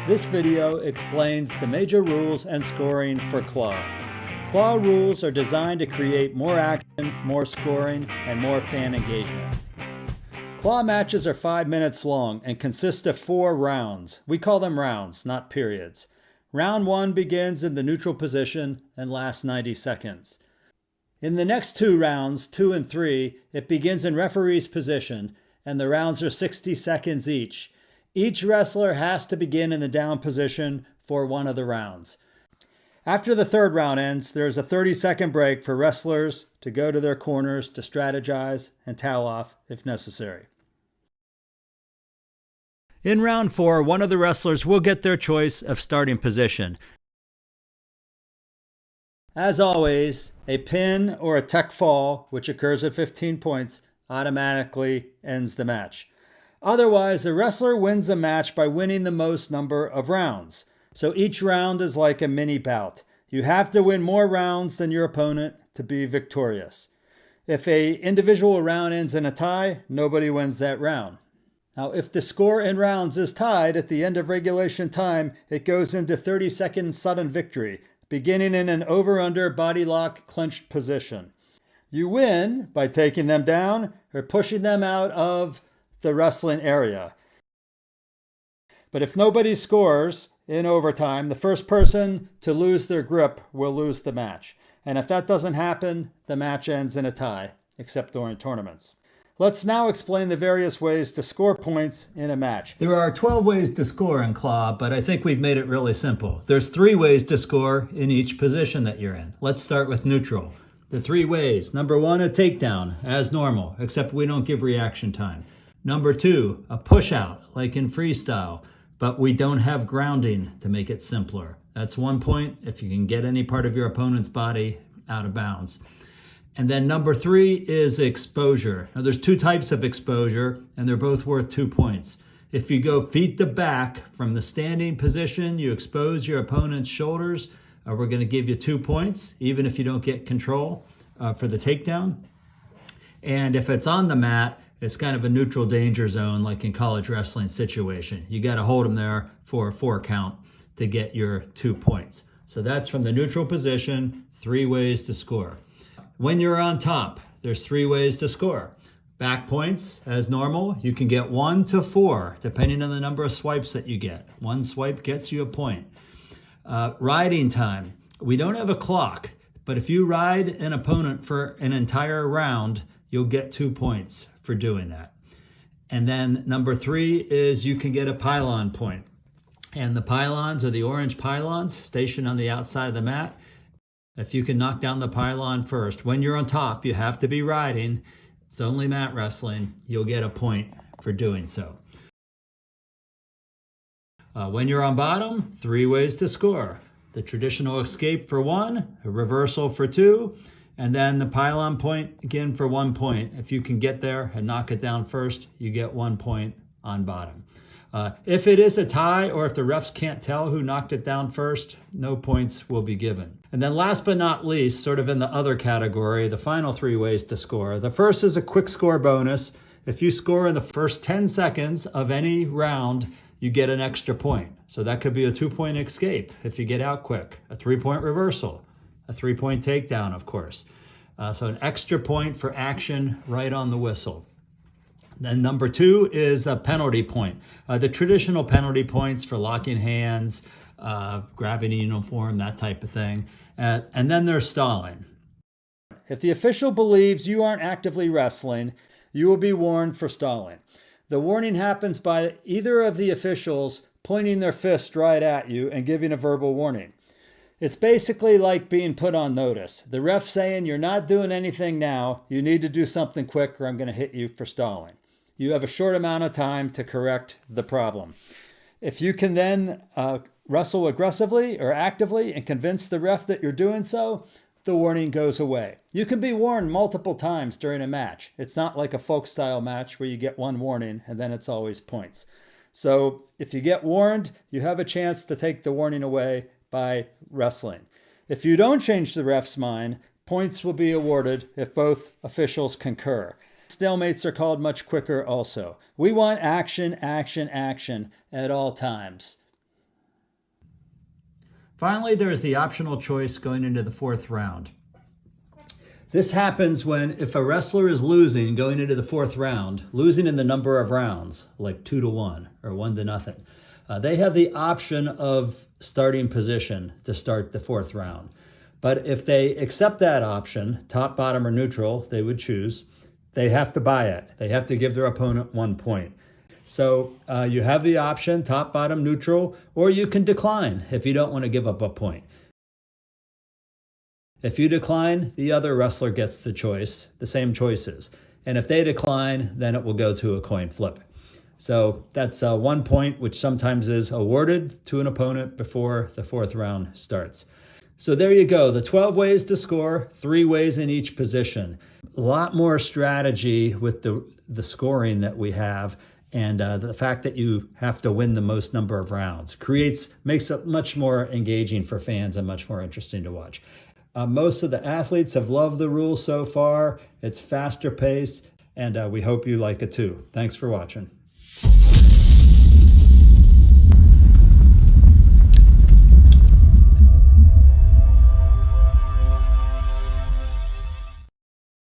This video explains the major rules and scoring for claw. Claw rules are designed to create more action, more scoring, and more fan engagement. Claw matches are 5 minutes long and consist of 4 rounds. We call them rounds, not periods. Round 1 begins in the neutral position and lasts 90 seconds. In the next 2 rounds, 2 and 3, it begins in referee's position, and the rounds are 60 seconds each. Each wrestler has to begin in the down position for one of the rounds. After the 3rd round ends, there is a 30-second break for wrestlers to go to their corners to strategize and towel off if necessary. In round 4, one of the wrestlers will get their choice of starting position. As always, a pin or a tech fall, which occurs at 15 points, automatically ends the match. Otherwise, the wrestler wins the match by winning the most number of rounds. So each round is like a mini bout. You have to win more rounds than your opponent to be victorious. If an individual round ends in a tie, nobody wins that round. Now, if the score in rounds is tied at the end of regulation time, it goes into 30-second sudden victory, beginning in an over-under body lock clenched position. You win by taking them down or pushing them out of the wrestling area. But if nobody scores in overtime, the first person to lose their grip will lose the match. And if that doesn't happen, the match ends in a tie, except during tournaments. Let's now explain the various ways to score points in a match. There are 12 ways to score in claw, but I think we've made it really simple. There's 3 ways to score in each position that you're in. Let's start with neutral. The 3 ways. Number 1, a takedown, as normal, except we don't give reaction time. Number 2, a push out, like in freestyle, but we don't have grounding to make it simpler. That's 1 point if you can get any part of your opponent's body out of bounds. And then number 3 is exposure. Now there's 2 types of exposure, and they're both worth 2 points. If you go feet to back from the standing position, you expose your opponent's shoulders, we're going to give you 2 points, even if you don't get control for the takedown. And if it's on the mat, it's kind of a neutral danger zone, like in college wrestling situation. You got to hold them there for a 4 count to get your 2 points. So that's from the neutral position, 3 ways to score. When you're on top, there's 3 ways to score. Back points, as normal, you can get 1 to 4, depending on the number of swipes that you get. 1 swipe gets you a point. Riding time, we don't have a clock, but if you ride an opponent for an entire round, you'll get 2 points for doing that. And then number 3 is you can get a pylon point. And the pylons are the orange pylons stationed on the outside of the mat. If you can knock down the pylon first, when you're on top, you have to be riding. It's only mat wrestling. You'll get a point for doing so. When you're on bottom, 3 ways to score. The traditional escape for 1, a reversal for 2, and then the pylon point again for 1 point. If you can get there and knock it down first, you get 1 point on bottom. If it is a tie, or if the refs can't tell who knocked it down first, no points will be given. And then last but not least, sort of in the other category, the final 3 ways to score. The first is a quick score bonus. If you score in the first 10 seconds of any round, you get an extra point. So that could be a 2-point escape if you get out quick, a 3-point reversal, a 3-point takedown, of course. So an extra point for action right on the whistle. Then number 2 is a penalty point. The traditional penalty points for locking hands, grabbing a uniform, that type of thing. And then there's stalling. If the official believes you aren't actively wrestling, you will be warned for stalling. The warning happens by either of the officials pointing their fist right at you and giving a verbal warning. It's basically like being put on notice. The ref saying, you're not doing anything now, you need to do something quick or I'm going to hit you for stalling. You have a short amount of time to correct the problem. If you can then wrestle aggressively or actively and convince the ref that you're doing so, the warning goes away. You can be warned multiple times during a match. It's not like a folk style match where you get 1 warning and then it's always points. So if you get warned, you have a chance to take the warning away by wrestling. If you don't change the ref's mind, points will be awarded if both officials concur. Stalemates are called much quicker also. We want action, action, action at all times. Finally, there is the optional choice going into the fourth round. This happens if a wrestler is losing going into the fourth round, losing in the number of rounds, like 2-1 or 1-0. They have the option of starting position to start the fourth round. But if they accept that option, top, bottom, or neutral, they would choose, they have to buy it. They have to give their opponent 1 point. So you have the option, top, bottom, neutral, or you can decline if you don't want to give up a point. If you decline, the other wrestler gets the same choices. And if they decline, then it will go to a coin flip. So that's 1 point, which sometimes is awarded to an opponent before the fourth round starts. So there you go, the 12 ways to score, 3 ways in each position. A lot more strategy with the scoring that we have, and the fact that you have to win the most number of rounds makes it much more engaging for fans and much more interesting to watch. Most of the athletes have loved the rules so far. It's faster paced, and we hope you like it too. Thanks for watching.